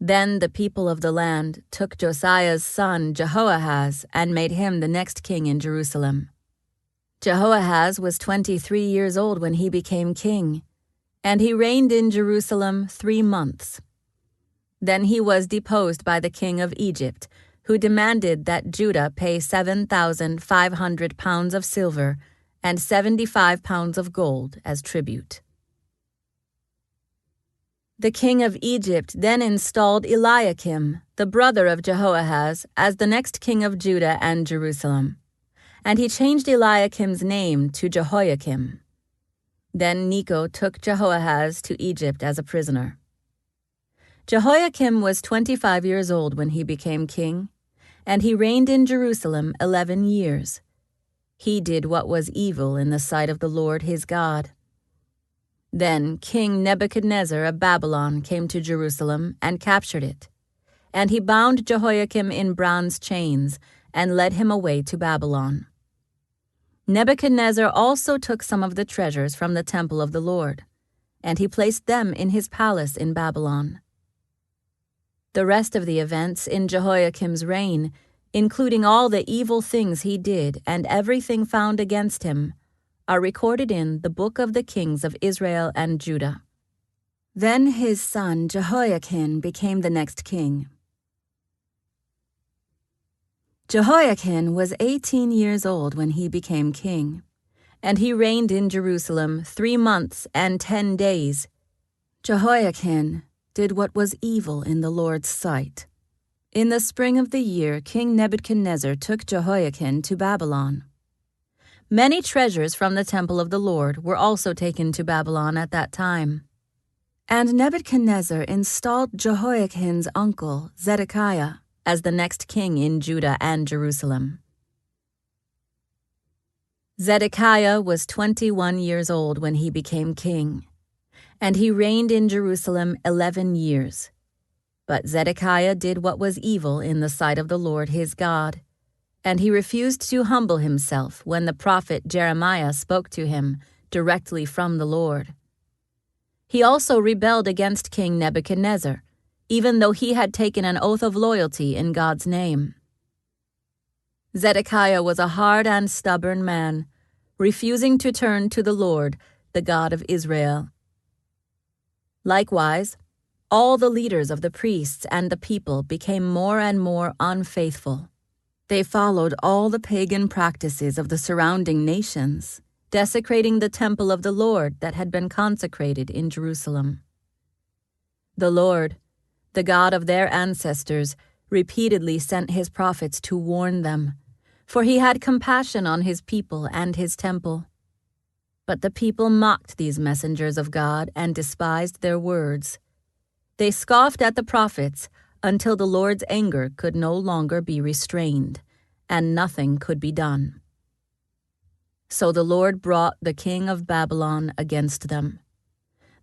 Then the people of the land took Josiah's son Jehoahaz and made him the next king in Jerusalem. Jehoahaz was 23 years old when he became king, and he reigned in Jerusalem 3 months. Then he was deposed by the king of Egypt, who demanded that Judah pay 7,500 pounds of silver and 75 pounds of gold as tribute. The king of Egypt then installed Eliakim, the brother of Jehoahaz, as the next king of Judah and Jerusalem, and he changed Eliakim's name to Jehoiakim. Then Necho took Jehoahaz to Egypt as a prisoner. Jehoiakim was 25 years old when he became king, and he reigned in Jerusalem 11 years. He did what was evil in the sight of the Lord his God. Then King Nebuchadnezzar of Babylon came to Jerusalem and captured it, and he bound Jehoiakim in bronze chains and led him away to Babylon. Nebuchadnezzar also took some of the treasures from the temple of the Lord, and he placed them in his palace in Babylon. The rest of the events in Jehoiakim's reign, including all the evil things he did and everything found against him, are recorded in the book of the kings of Israel and Judah. Then his son Jehoiakim became the next king. Jehoiakim was 18 years old when he became king, and he reigned in Jerusalem 3 months and 10 days. Jehoiakim did what was evil in the Lord's sight. In the spring of the year, King Nebuchadnezzar took Jehoiakim to Babylon. Many treasures from the temple of the Lord were also taken to Babylon at that time. And Nebuchadnezzar installed Jehoiakim's uncle, Zedekiah, as the next king in Judah and Jerusalem. Zedekiah was 21 years old when he became king, and he reigned in Jerusalem 11 years. But Zedekiah did what was evil in the sight of the Lord his God, and he refused to humble himself when the prophet Jeremiah spoke to him directly from the Lord. He also rebelled against King Nebuchadnezzar, even though he had taken an oath of loyalty in God's name. Zedekiah was a hard and stubborn man, refusing to turn to the Lord, the God of Israel. Likewise, all the leaders of the priests and the people became more and more unfaithful. They followed all the pagan practices of the surrounding nations, desecrating the temple of the Lord that had been consecrated in Jerusalem. The Lord, the God of their ancestors, repeatedly sent his prophets to warn them, for he had compassion on his people and his temple. But the people mocked these messengers of God and despised their words. They scoffed at the prophets until the Lord's anger could no longer be restrained, and nothing could be done. So the Lord brought the king of Babylon against them.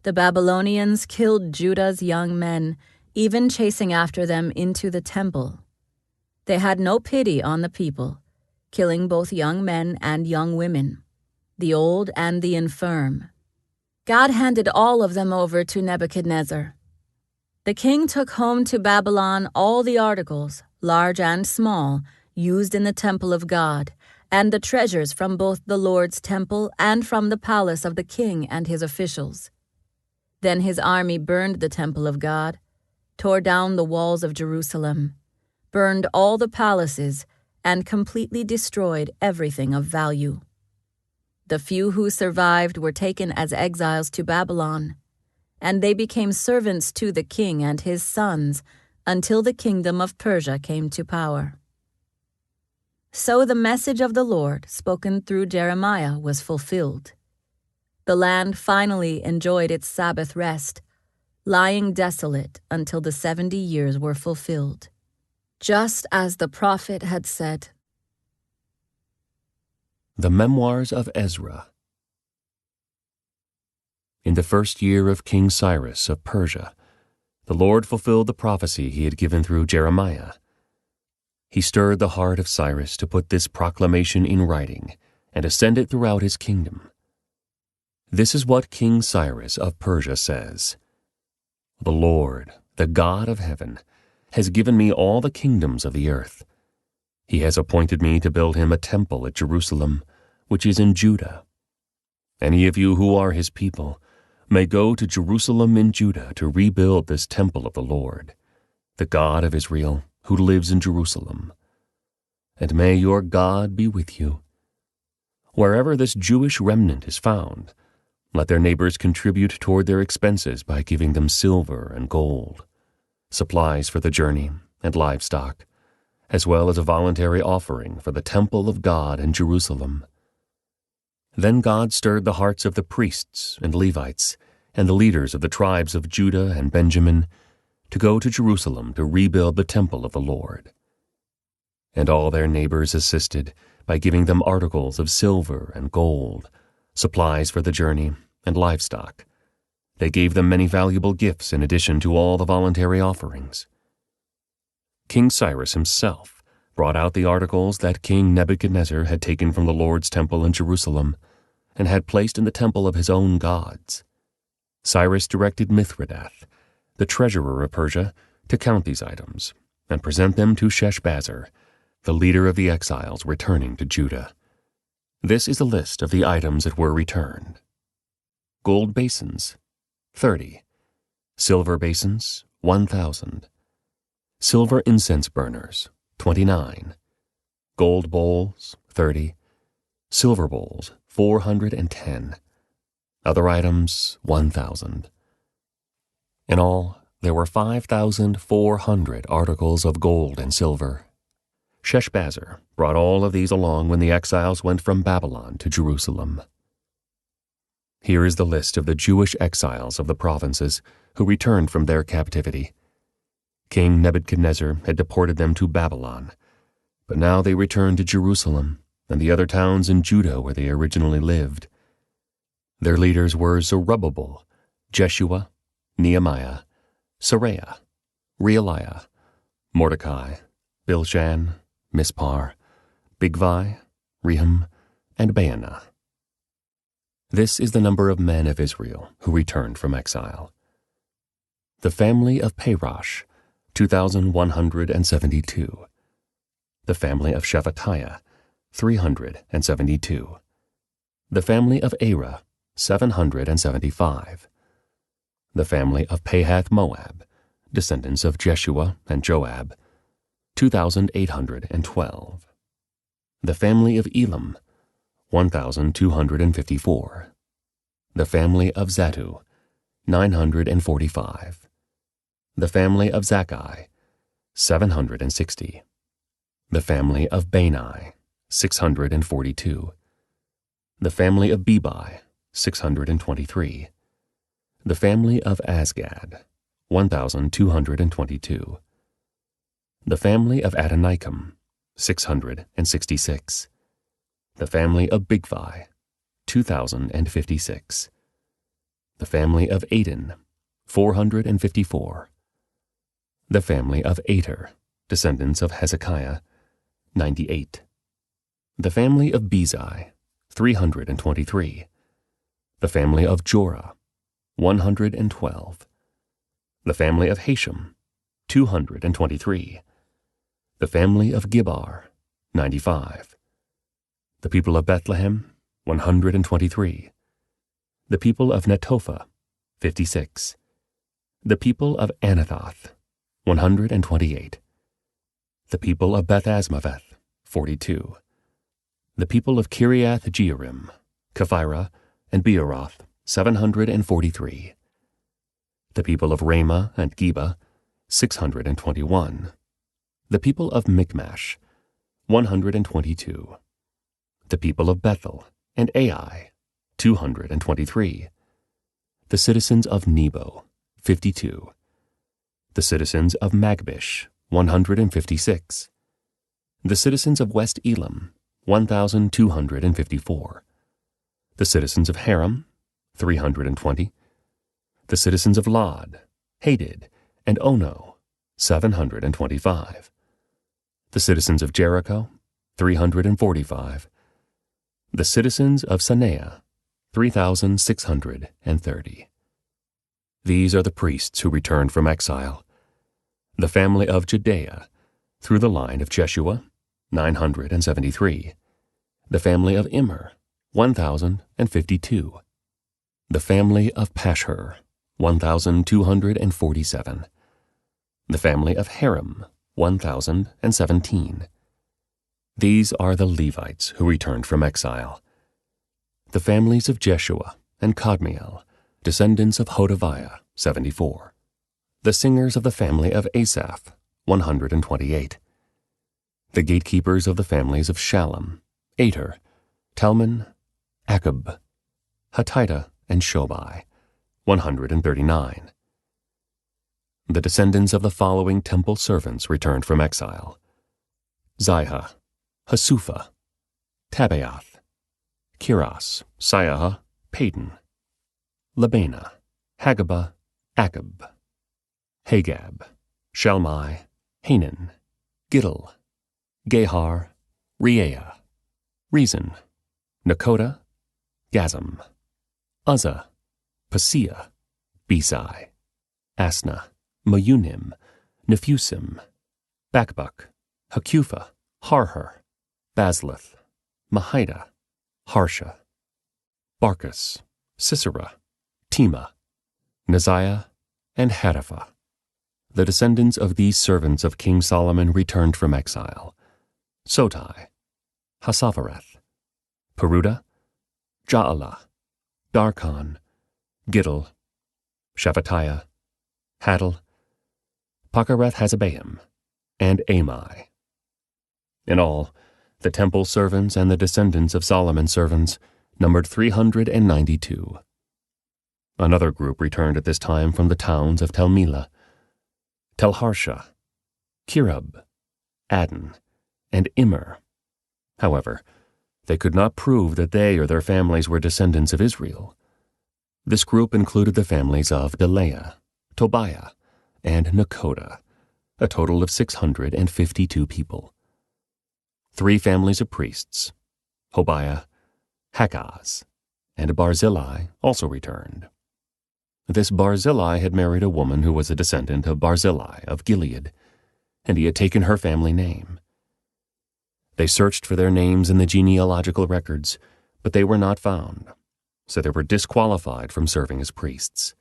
The Babylonians killed Judah's young men, even chasing after them into the temple. They had no pity on the people, killing both young men and young women, the old and the infirm. God handed all of them over to Nebuchadnezzar. The king took home to Babylon all the articles, large and small, used in the temple of God, and the treasures from both the Lord's temple and from the palace of the king and his officials. Then his army burned the temple of God, tore down the walls of Jerusalem, burned all the palaces, and completely destroyed everything of value. The few who survived were taken as exiles to Babylon, and they became servants to the king and his sons until the kingdom of Persia came to power. So the message of the Lord, spoken through Jeremiah, was fulfilled. The land finally enjoyed its Sabbath rest, lying desolate until the 70 years were fulfilled, just as the prophet had said. The Memoirs of Ezra. In the first year of King Cyrus of Persia, the Lord fulfilled the prophecy he had given through Jeremiah. He stirred the heart of Cyrus to put this proclamation in writing and to send it throughout his kingdom. This is what King Cyrus of Persia says: The Lord, the God of heaven, has given me all the kingdoms of the earth. He has appointed me to build him a temple at Jerusalem, which is in Judah. Any of you who are his people may go to Jerusalem in Judah to rebuild this temple of the Lord, the God of Israel, who lives in Jerusalem. And may your God be with you. Wherever this Jewish remnant is found, let their neighbors contribute toward their expenses by giving them silver and gold, supplies for the journey, and livestock, as well as a voluntary offering for the temple of God in Jerusalem. Then God stirred the hearts of the priests and Levites and the leaders of the tribes of Judah and Benjamin to go to Jerusalem to rebuild the temple of the Lord. And all their neighbors assisted by giving them articles of silver and gold, supplies for the journey, and livestock. They gave them many valuable gifts in addition to all the voluntary offerings. King Cyrus himself brought out the articles that King Nebuchadnezzar had taken from the Lord's temple in Jerusalem and had placed in the temple of his own gods. Cyrus directed Mithridath, the treasurer of Persia, to count these items and present them to Sheshbazzar, the leader of the exiles returning to Judah. This is a list of the items that were returned. Gold basins, 30. Silver basins, 1,000. Silver incense burners, 29. Gold bowls, 30. Silver bowls, 410. Other items, 1,000. In all, there were 5,400 articles of gold and silver. Sheshbazzar brought all of these along when the exiles went from Babylon to Jerusalem. Here is the list of the Jewish exiles of the provinces who returned from their captivity. King Nebuchadnezzar had deported them to Babylon, but now they returned to Jerusalem and the other towns in Judah where they originally lived. Their leaders were Zerubbabel, Jeshua, Nehemiah, Seraiah, Realiah, Mordecai, Bilshan, Mispar, Bigvai, Rehum, and Baanah. This is the number of men of Israel who returned from exile. The family of Parosh, 2,172. The family of Shephatiah, 372. The family of Arah, 775. The family of Pahath Moab, descendants of Jeshua and Joab, 2,812. The family of Elam, 1,254. The family of Zattu, 945. The family of Zakkai, 760. The family of Bani, 642. The family of Bebai, 623. The family of Asgad, 1,222. The family of Adonikam, 666. The family of Bigvai, 2,056. The family of Adin, 454. The family of Ater, descendants of Hezekiah, 98. The family of Bezai, 323. The family of Jorah, 112. The family of Hashem, 223. The family of Gibbar, 95. The people of Bethlehem, 123. The people of Netophah, 56. The people of Anathoth, 128. The people of Beth-Asmaveth, 42. The people of Kiriath Jearim, Kephirah, and Beeroth, 743. The people of Ramah and Geba, 621. The people of Michmash, 122. The people of Bethel and Ai, 223. The citizens of Nebo, 52. The citizens of Magbish, 156. The citizens of West Elam, 1,254. The citizens of Haram, 320. The citizens of Lod, Hadid, and Ono, 725. The citizens of Jericho, 345. The citizens of Sanaah, 3,630. These are the priests who returned from exile, The family of Judea, through the line of Jeshua, 973. The family of Immer, 1,052. The family of Pashhur, 1,247. The family of Harim, 1,017. These are the Levites who returned from exile. The families of Jeshua and Kadmiel, descendants of Hodaviah, 74. The singers of the family of Asaph, 128. The gatekeepers of the families of Shallum, Ater, Talmon, Akub, Hatita, and Shobai, 139. The descendants of the following temple servants returned from exile: Ziha, Hasupha, Tabaoth, Kiras, Siaha, Padon, Labana, Hagabah, Akab, Hagab, Shalmai, Hanan, Giddel, Gehar, Reaiah, Rezin, Nakoda, Gazam, Uzzah, Paseah, Besai, Asna, Meunim, Nephusim, Bakbuk, Hakupha, Harhur, Bazlith, Mahida, Harsha, Barkus, Sisera, Tema, Neziah, and Hadaphah. The descendants of these servants of King Solomon returned from exile: Sotai, Hasaphareth, Peruda, Jaalah, Darkon, Giddel, Shephatiah, Hadel, Pakareth-Hazabaim, and Amai. In all, the temple servants and the descendants of Solomon's servants numbered 392. Another group returned at this time from the towns of Tel Melah, Tel Harsha, Kirub, Adon, and Immer. However, they could not prove that they or their families were descendants of Israel. This group included the families of Delaiah, Tobiah, and Nakoda, a total of 652 people. 3 families of priests, Hobiah, Hakaz, and Barzillai, also returned. This Barzillai had married a woman who was a descendant of Barzillai of Gilead, and he had taken her family name. They searched for their names in the genealogical records, but they were not found, so they were disqualified from serving as priests.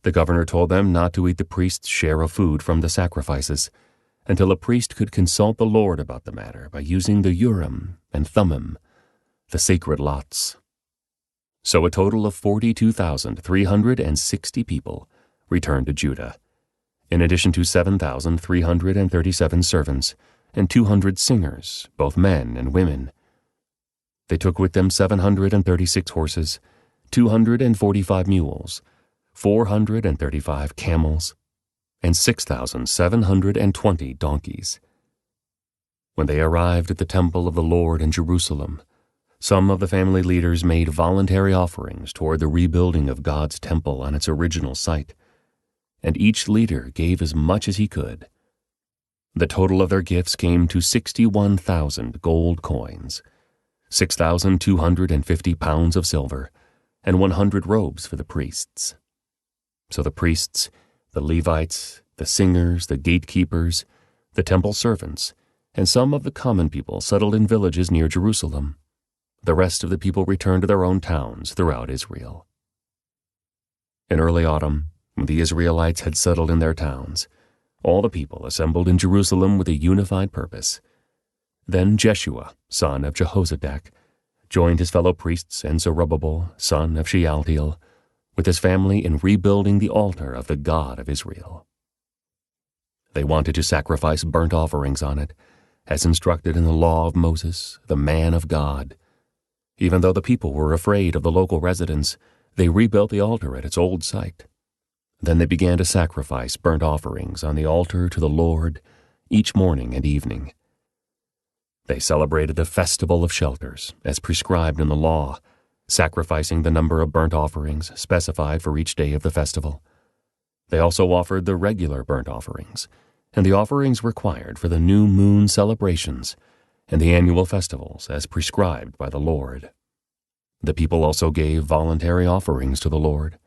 The governor told them not to eat the priest's share of food from the sacrifices until a priest could consult the Lord about the matter by using the Urim and Thummim, the sacred lots. So a total of 42,360 people returned to Judah, in addition to 7,337 servants and 200 singers, both men and women. They took with them 736 horses, 245 mules, 435 camels, and 6,720 donkeys. When they arrived at the temple of the Lord in Jerusalem, some of the family leaders made voluntary offerings toward the rebuilding of God's temple on its original site, and each leader gave as much as he could. The total of their gifts came to 61,000 gold coins, 6,250 pounds of silver, and 100 robes for the priests. So the priests, the Levites, the singers, the gatekeepers, the temple servants, and some of the common people settled in villages near Jerusalem. The rest of the people returned to their own towns throughout Israel. In early autumn, when the Israelites had settled in their towns, all the people assembled in Jerusalem with a unified purpose. Then Jeshua, son of Jehozadak, joined his fellow priests and Zerubbabel, son of Shealtiel, with his family in rebuilding the altar of the God of Israel. They wanted to sacrifice burnt offerings on it, as instructed in the law of Moses, the man of God. Even though the people were afraid of the local residents, they rebuilt the altar at its old site. Then they began to sacrifice burnt offerings on the altar to the Lord each morning and evening. They celebrated the Festival of Shelters, as prescribed in the law, sacrificing the number of burnt offerings specified for each day of the festival. They also offered the regular burnt offerings, and the offerings required for the new moon celebrations and the annual festivals as prescribed by the Lord. The people also gave voluntary offerings to the Lord.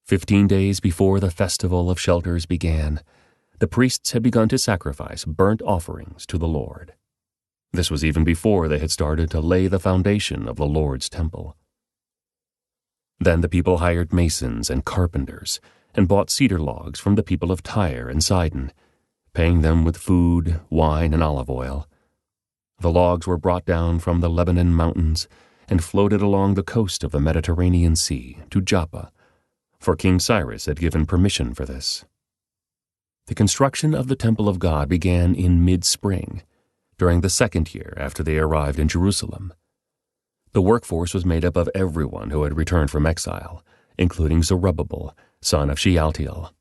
15 days before the Festival of Shelters began, the priests had begun to sacrifice burnt offerings to the Lord. This was even before they had started to lay the foundation of the Lord's temple. Then the people hired masons and carpenters and bought cedar logs from the people of Tyre and Sidon, paying them with food, wine, and olive oil. The logs were brought down from the Lebanon mountains and floated along the coast of the Mediterranean Sea to Joppa, for King Cyrus had given permission for this. The construction of the temple of God began in mid-spring, during the second year after they arrived in Jerusalem. The workforce was made up of everyone who had returned from exile, including Zerubbabel, son of Shealtiel,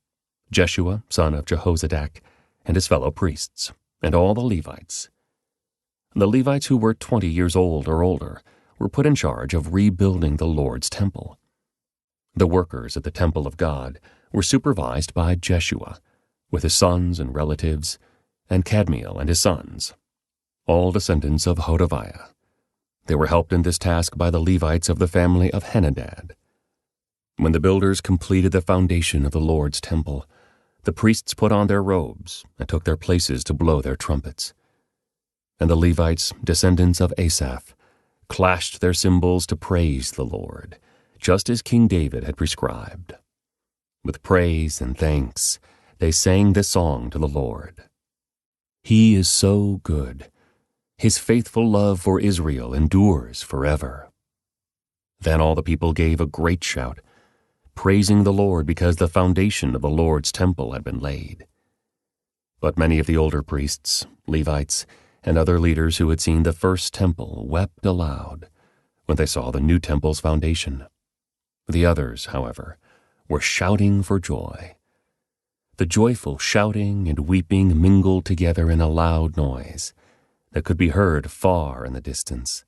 Jeshua, son of Jehozadak, and his fellow priests, and all the Levites. The Levites who were 20 years old or older were put in charge of rebuilding the Lord's temple. The workers at the temple of God were supervised by Jeshua, with his sons and relatives, and Kadmiel and his sons, all descendants of Hodaviah. They were helped in this task by the Levites of the family of Henadad. When the builders completed the foundation of the Lord's temple, the priests put on their robes and took their places to blow their trumpets. And the Levites, descendants of Asaph, clashed their cymbals to praise the Lord, just as King David had prescribed. With praise and thanks, they sang this song to the Lord. He is so good. His faithful love for Israel endures forever. Then all the people gave a great shout, praising the Lord because the foundation of the Lord's temple had been laid. But many of the older priests, Levites, and other leaders who had seen the first temple wept aloud when they saw the new temple's foundation. The others, however, were shouting for joy. The joyful shouting and weeping mingled together in a loud noise that could be heard far in the distance.